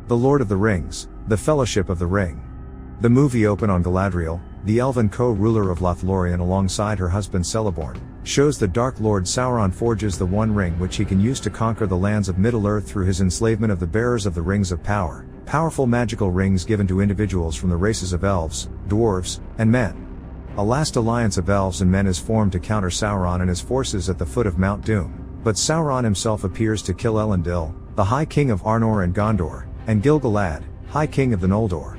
The Lord of the Rings, The Fellowship of the Ring. The movie opened on Galadriel, the elven co-ruler of Lothlorien alongside her husband Celeborn, shows the Dark Lord Sauron forges the One Ring which he can use to conquer the lands of Middle-earth through his enslavement of the bearers of the Rings of Power, powerful magical rings given to individuals from the races of elves, dwarves, and men. A last alliance of elves and men is formed to counter Sauron and his forces at the foot of Mount Doom, but Sauron himself appears to kill Elendil, the High King of Arnor and Gondor, and Gil-galad, High King of the Noldor.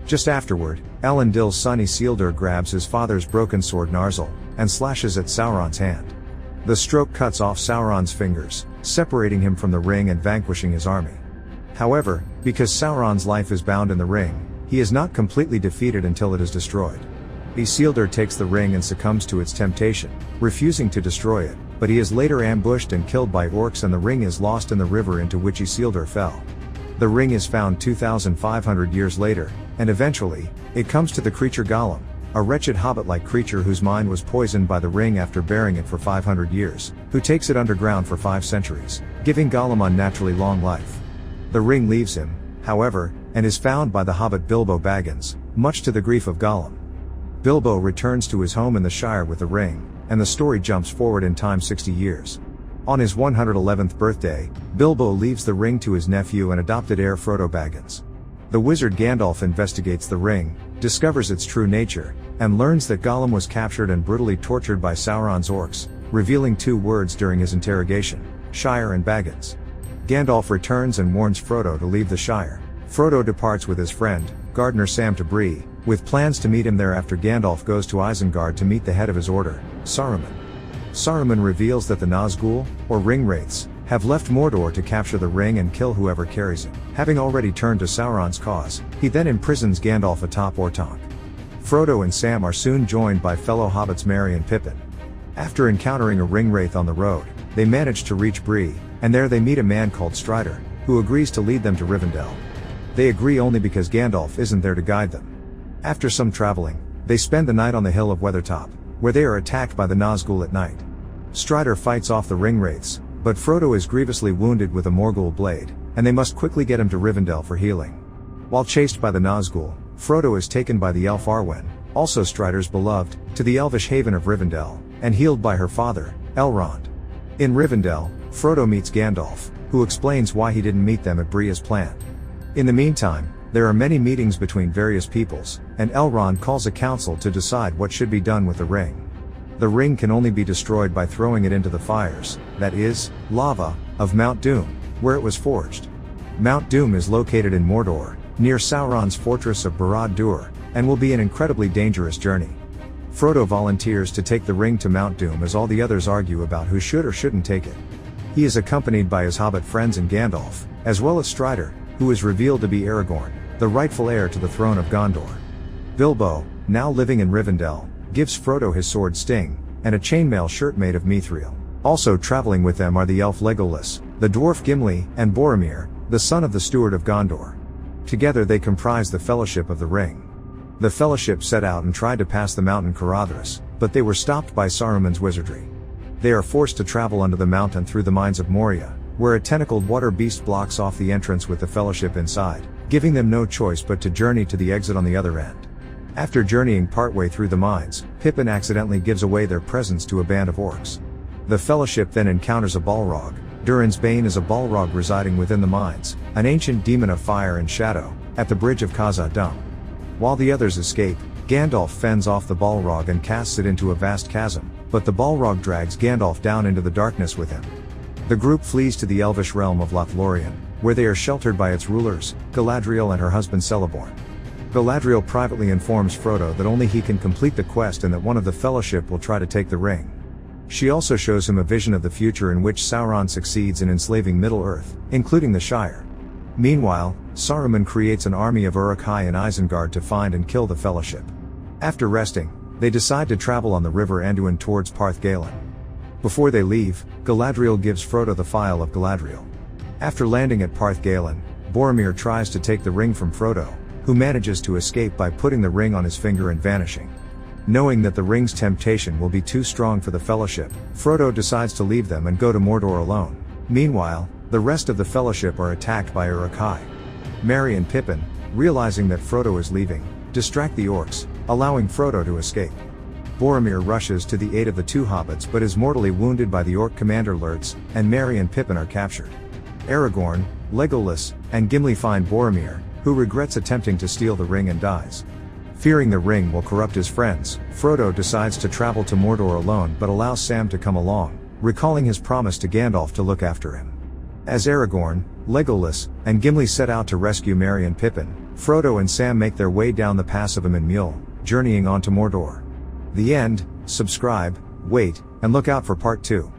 Just afterward, Elendil's son Isildur grabs his father's broken sword Narsil, and slashes at Sauron's hand. The stroke cuts off Sauron's fingers, separating him from the ring and vanquishing his army. However, because Sauron's life is bound in the ring, he is not completely defeated until it is destroyed. Isildur takes the ring and succumbs to its temptation, refusing to destroy it, but he is later ambushed and killed by orcs and the ring is lost in the river into which Isildur fell. The ring is found 2,500 years later, and eventually, it comes to the creature Gollum, a wretched hobbit-like creature whose mind was poisoned by the ring after bearing it for 500 years, who takes it underground for 5 centuries, giving Gollum unnaturally long life. The ring leaves him, however, and is found by the hobbit Bilbo Baggins, much to the grief of Gollum. Bilbo returns to his home in the Shire with the ring, and the story jumps forward in time 60 years. On his 111th birthday, Bilbo leaves the ring to his nephew and adopted heir Frodo Baggins. The wizard Gandalf investigates the ring, discovers its true nature, and learns that Gollum was captured and brutally tortured by Sauron's orcs, revealing 2 words during his interrogation: Shire and Baggins. Gandalf returns and warns Frodo to leave the Shire. Frodo departs with his friend, Gardener Sam to Bree, with plans to meet him there after Gandalf goes to Isengard to meet the head of his order, Saruman. Saruman reveals that the Nazgul, or Ringwraiths, have left Mordor to capture the ring and kill whoever carries it. Having already turned to Sauron's cause, he then imprisons Gandalf atop Orthanc. Frodo and Sam are soon joined by fellow hobbits Merry and Pippin. After encountering a Ringwraith on the road, they manage to reach Bree, and there they meet a man called Strider, who agrees to lead them to Rivendell. They agree only because Gandalf isn't there to guide them. After some traveling, they spend the night on the hill of Weathertop, where they are attacked by the Nazgul at night. Strider fights off the Ringwraiths, but Frodo is grievously wounded with a Morgul blade, and they must quickly get him to Rivendell for healing. While chased by the Nazgul, Frodo is taken by the elf Arwen, also Strider's beloved, to the elvish haven of Rivendell, and healed by her father, Elrond. In Rivendell, Frodo meets Gandalf, who explains why he didn't meet them at Bree as planned. In the meantime, there are many meetings between various peoples, and Elrond calls a council to decide what should be done with the ring. The ring can only be destroyed by throwing it into the fires, that is, lava, of Mount Doom, where it was forged. Mount Doom is located in Mordor, near Sauron's fortress of Barad-dûr, and will be an incredibly dangerous journey. Frodo volunteers to take the ring to Mount Doom as all the others argue about who should or shouldn't take it. He is accompanied by his hobbit friends and Gandalf, as well as Strider, who is revealed to be Aragorn, the rightful heir to the throne of Gondor. Bilbo, now living in Rivendell, gives Frodo his sword Sting, and a chainmail shirt made of mithril. Also traveling with them are the elf Legolas, the dwarf Gimli, and Boromir, the son of the steward of Gondor. Together they comprise the Fellowship of the Ring. The Fellowship set out and tried to pass the mountain Caradhras, but they were stopped by Saruman's wizardry. They are forced to travel under the mountain through the mines of Moria, where a tentacled water beast blocks off the entrance with the Fellowship inside, giving them no choice but to journey to the exit on the other end. After journeying partway through the mines, Pippin accidentally gives away their presents to a band of orcs. The Fellowship then encounters a Balrog. Durin's Bane is a Balrog residing within the mines, an ancient demon of fire and shadow, at the bridge of Khazad-dûm. While the others escape, Gandalf fends off the Balrog and casts it into a vast chasm, but the Balrog drags Gandalf down into the darkness with him. The group flees to the elvish realm of Lothlorien, where they are sheltered by its rulers, Galadriel and her husband Celeborn. Galadriel privately informs Frodo that only he can complete the quest and that one of the Fellowship will try to take the ring. She also shows him a vision of the future in which Sauron succeeds in enslaving Middle-earth, including the Shire. Meanwhile, Saruman creates an army of Uruk-hai in Isengard to find and kill the Fellowship. After resting, they decide to travel on the river Anduin towards Parth Galen. Before they leave, Galadriel gives Frodo the Phial of Galadriel. After landing at Parth Galen, Boromir tries to take the ring from Frodo, who manages to escape by putting the ring on his finger and vanishing. Knowing that the ring's temptation will be too strong for the Fellowship, Frodo decides to leave them and go to Mordor alone. Meanwhile, the rest of the Fellowship are attacked by Uruk-hai. Merry and Pippin, realizing that Frodo is leaving, distract the orcs, allowing Frodo to escape. Boromir rushes to the aid of the two hobbits but is mortally wounded by the orc commander Lurtz, and Merry and Pippin are captured. Aragorn, Legolas, and Gimli find Boromir, who regrets attempting to steal the ring and dies. Fearing the ring will corrupt his friends, Frodo decides to travel to Mordor alone but allows Sam to come along, recalling his promise to Gandalf to look after him. As Aragorn, Legolas, and Gimli set out to rescue Merry and Pippin, Frodo and Sam make their way down the pass of Mule, journeying on to Mordor. The end. Subscribe, wait, and look out for part 2.